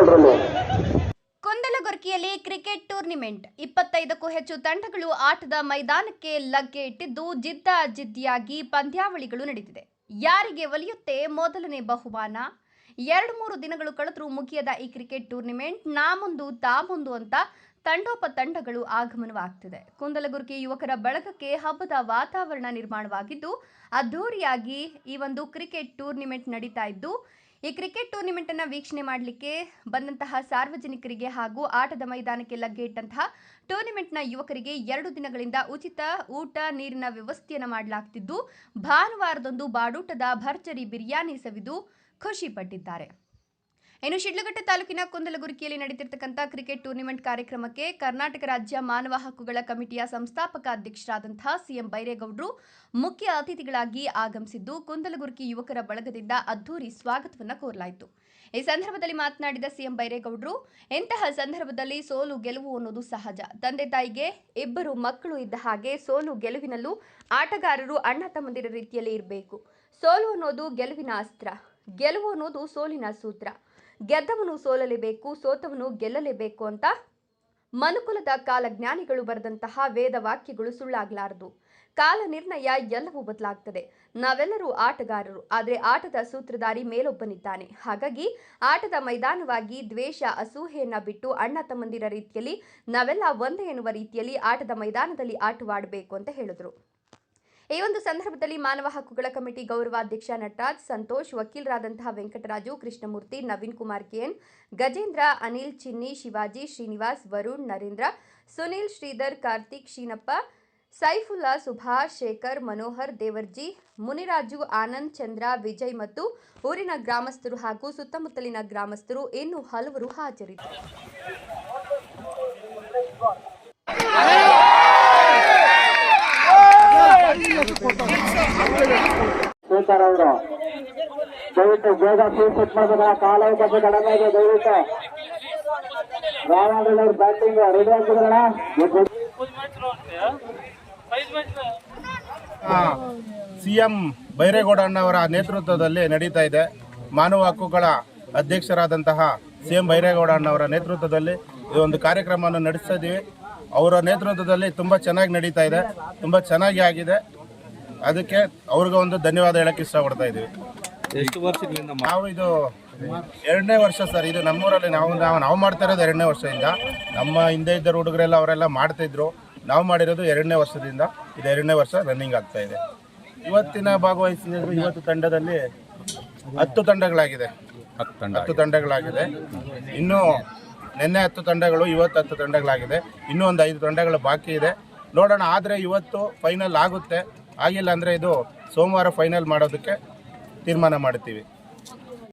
ಗೌಡ್ರಲ್ಲಿ. ಕುಂದಲಗುರ್ಕಿಯಲ್ಲಿ cricket tournament 25ಕ್ಕೂ ಹೆಚ್ಚು ತಂಡಗಳು ಆಟದ ಮೈದಾನಕ್ಕೆ ಲಗ್ಗೆ ಇಟ್ಟಿದ್ದು ಜಿದ್ದಾಜಿದ್ದಿಯಾಗಿ ಪಂದ್ಯಾವಳಿಗಳು ನಡೆದಿದೆ. ಯಾರಿಗೆ ಒಲಿಯುತ್ತೆ ಮೊದಲನೇ ಬಹುಮಾನ? 2-3 ದಿನಗಳು ಕಳೆದರೂ ಮುಗಿಯದ ಈ ಕ್ರಿಕೆಟ್ ಟೂರ್ನಿಮೆಂಟ್ ನಾ ಮುಂದು ತಾ ಮುಂದು ಅಂತ ತಂಡೋಪತಂಡಗಳು ಆಗಮನವಾಗ್ತಿದೆ. ಕುಂದಲಗುರ್ಕಿ ಯುವಕರ ಬಳಗಕ್ಕೆ ಹಬ್ಬದ ವಾತಾವರಣ ನಿರ್ಮಾಣವಾಗಿದ್ದು ಅದ್ಧೂರಿಯಾಗಿ ಈ ಒಂದು ಕ್ರಿಕೆಟ್ ಟೂರ್ನಿಮೆಂಟ್ ನಡೀತಾ ಇದ್ದು ಈ ಕ್ರಿಕೆಟ್ ಟೂರ್ನಿಮೆಂಟ್ ಅನ್ನು ವೀಕ್ಷಣೆ ಮಾಡಲಿಕ್ಕೆ ಬಂದಂತಹ ಸಾರ್ವಜನಿಕರಿಗೆ ಹಾಗೂ ಆಟದ ಮೈದಾನಕ್ಕೆ ಲಗ್ಗೆ ಇಟ್ಟಂತಹ ಟೂರ್ನಿಮೆಂಟ್ನ ಯುವಕರಿಗೆ 2 ದಿನಗಳಿಂದ ಉಚಿತ ಊಟ ನೀರಿನ ವ್ಯವಸ್ಥೆಯನ್ನು ಮಾಡಲಾಗ್ತಿದ್ದು ಭಾನುವಾರದಂದು ಬಾಡೂಟದ ಭರ್ಜರಿ ಬಿರಿಯಾನಿ ಸವಿದು ಖುಷಿ ಪಟ್ಟಿದ್ದಾರೆ. ಇನ್ನು ಶಿಡ್ಲಘಟ್ಟ ತಾಲೂಕಿನ ಕುಂದಲಗುರ್ಕಿಯಲ್ಲಿ ನಡೆದಿರತಕ್ಕಂಥ ಕ್ರಿಕೆಟ್ ಟೂರ್ನಿಮೆಂಟ್ ಕಾರ್ಯಕ್ರಮಕ್ಕೆ ಕರ್ನಾಟಕ ರಾಜ್ಯ ಮಾನವ ಹಕ್ಕುಗಳ ಕಮಿಟಿಯ ಸಂಸ್ಥಾಪಕ ಅಧ್ಯಕ್ಷರಾದಂತಹ ಸಿಎಂ ಬೈರೇಗೌಡರು ಮುಖ್ಯ ಅತಿಥಿಗಳಾಗಿ ಆಗಮಿಸಿದ್ದು ಕುಂದಲಗುರ್ಕಿ ಯುವಕರ ಬಳಗದಿಂದ ಅದ್ಧೂರಿ ಸ್ವಾಗತವನ್ನು ಕೋರಲಾಯಿತು. ಈ ಸಂದರ್ಭದಲ್ಲಿ ಮಾತನಾಡಿದ ಸಿಎಂ ಬೈರೇಗೌಡರು, ಇಂತಹ ಸಂದರ್ಭದಲ್ಲಿ ಸೋಲು ಗೆಲುವು ಅನ್ನೋದು ಸಹಜ. ತಂದೆ ತಾಯಿಗೆ 2 ಮಕ್ಕಳು ಇದ್ದ ಹಾಗೆ ಸೋಲು ಗೆಲುವಿನಲ್ಲೂ ಆಟಗಾರರು ಅಣ್ಣ ತಮ್ಮಂದಿರ ರೀತಿಯಲ್ಲಿ ಇರಬೇಕು. ಸೋಲು ಅನ್ನೋದು ಗೆಲುವಿನ ಅಸ್ತ್ರ, ಗೆಲುವು ಅನ್ನೋದು ಸೋಲಿನ ಸೂತ್ರ. ಗೆದ್ದವನು ಸೋಲಲೇಬೇಕು, ಸೋತವನು ಗೆಲ್ಲಲೇಬೇಕು ಅಂತ ಮನುಕುಲದ ಕಾಲಜ್ಞಾನಿಗಳು ಬರೆದಂತಹ ವೇದ ವಾಕ್ಯಗಳು ಸುಳ್ಳಾಗಲಾರದು. ಕಾಲ ನಿರ್ಣಯ ಎಲ್ಲವೂ ಬದಲಾಗ್ತದೆ. ನಾವೆಲ್ಲರೂ ಆಟಗಾರರು, ಆದರೆ ಆಟದ ಸೂತ್ರಧಾರಿ ಮೇಲೊಬ್ಬನಿದ್ದಾನೆ. ಹಾಗಾಗಿ ಆಟದ ಮೈದಾನವಾಗಿ ದ್ವೇಷ ಅಸೂಹೆಯನ್ನ ಬಿಟ್ಟು ಅಣ್ಣ ತಮ್ಮಂದಿರ ರೀತಿಯಲ್ಲಿ ನಾವೆಲ್ಲ ಒಂದೇ ಎನ್ನುವ ರೀತಿಯಲ್ಲಿ ಆಟದ ಮೈದಾನದಲ್ಲಿ ಆಟವಾಡಬೇಕು ಅಂತ ಹೇಳಿದರು. ಈ ಒಂದು ಸಂದರ್ಭದಲ್ಲಿ ಮಾನವ ಹಕ್ಕುಗಳ ಕಮಿಟಿ ಗೌರವಾಧ್ಯಕ್ಷ ನಟರಾಜ್, ಸಂತೋಷ್, ವಕೀಲರಾದಂತಹ ವೆಂಕಟರಾಜು, ಕೃಷ್ಣಮೂರ್ತಿ, ನವೀನ್ ಕುಮಾರ್ ಕೆಎನ್, ಗಜೇಂದ್ರ, ಅನಿಲ್, ಚಿನ್ನಿ, ಶಿವಾಜಿ, ಶ್ರೀನಿವಾಸ್, ವರುಣ್, ನರೇಂದ್ರ, ಸುನೀಲ್, ಶ್ರೀಧರ್, ಕಾರ್ತಿಕ್, ಶೀನಪ್ಪ, ಸೈಫುಲ್ಲಾ, ಸುಭಾಷ್, ಶೇಖರ್, ಮನೋಹರ್, ದೇವರ್ಜಿ, ಮುನಿರಾಜು, ಆನಂದ್, ಚಂದ್ರ, ವಿಜಯ್ ಮತ್ತು ಊರಿನ ಗ್ರಾಮಸ್ಥರು ಹಾಗೂ ಸುತ್ತಮುತ್ತಲಿನ ಗ್ರಾಮಸ್ಥರು ಇನ್ನೂ ಹಲವರು ಹಾಜರಿದ್ದರು. ಶೇಖರ್ ಅವರು ದಯವಿಟ್ಟು ಬೇಗ ಸೆಟ್ ಮಾಡಿದ ಕಾಲಾವಕಾಶ ಕಡಿಮೆ ಇದೆ. ದಯವಿಟ್ಟು ರಾಮಣ್ಣವ್ರ ಬ್ಯಾಟಿಂಗ್ ರೆಡಿ ಆಗ್ತಿದ್ರಣ. ಸಿಎಂ ಬೈರೇಗೌಡ ಅಣ್ಣವರ ನೇತೃತ್ವದಲ್ಲಿ ನಡೀತಾ ಇದೆ. ಮಾನವ ಹಕ್ಕುಗಳ ಅಧ್ಯಕ್ಷರಾದಂತಹ ಸಿಎಂ ಬೈರೇಗೌಡ ಅಣ್ಣವರ ನೇತೃತ್ವದಲ್ಲಿ ಈ ಒಂದು ಕಾರ್ಯಕ್ರಮವನ್ನು ನಡೆಸ್ತಾ ಇದ್ದೀವಿ. ಅವರ ನೇತೃತ್ವದಲ್ಲಿ ತುಂಬ ಚೆನ್ನಾಗಿ ನಡೀತಾ ಇದೆ, ತುಂಬ ಚೆನ್ನಾಗಿ ಆಗಿದೆ. ಅದಕ್ಕೆ ಅವ್ರಿಗೆ ಒಂದು ಧನ್ಯವಾದ ಹೇಳಕ್ಕೆ ಇಷ್ಟಪಡ್ತಾ ಇದ್ದೀವಿ. ಎಷ್ಟು ವರ್ಷಗಳಿಂದ ನಾವು ಇದು 2ನೇ ವರ್ಷ ಸರ್. ಇದು ನಮ್ಮೂರಲ್ಲಿ ನಾವು ಮಾಡ್ತಾ ಇರೋದು 2ನೇ ವರ್ಷದಿಂದ. ನಮ್ಮ ಹಿಂದೆ ಇದ್ದ ಹುಡುಗರೆಲ್ಲ ಅವರೆಲ್ಲ ಮಾಡ್ತಾಯಿದ್ರು. ನಾವು ಮಾಡಿರೋದು 2ನೇ ವರ್ಷದಿಂದ. ಇದು 2ನೇ ವರ್ಷ ರನ್ನಿಂಗ್ ಆಗ್ತಾ ಇದೆ. ಇವತ್ತಿನ ಭಾಗವಹಿಸಿದ್ರು. ಇವತ್ತು ತಂಡದಲ್ಲಿ 10 ತಂಡಗಳಾಗಿದೆ. 10 ತಂಡಗಳಾಗಿದೆ. ಇನ್ನೂ ನಿನ್ನೆ 10 ತಂಡಗಳು, ಇವತ್ತು 10 ತಂಡಗಳಾಗಿದೆ. ಇನ್ನೂ ಒಂದು 5 ತಂಡಗಳು ಬಾಕಿ ಇದೆ. ನೋಡೋಣ. ಆದರೆ ಇವತ್ತು ಫೈನಲ್ ಆಗುತ್ತೆ. ಆಗಿಲ್ಲ ಅಂದರೆ ಇದು ಸೋಮವಾರ ಫೈನಲ್ ಮಾಡೋದಕ್ಕೆ ತೀರ್ಮಾನ ಮಾಡ್ತೀವಿ.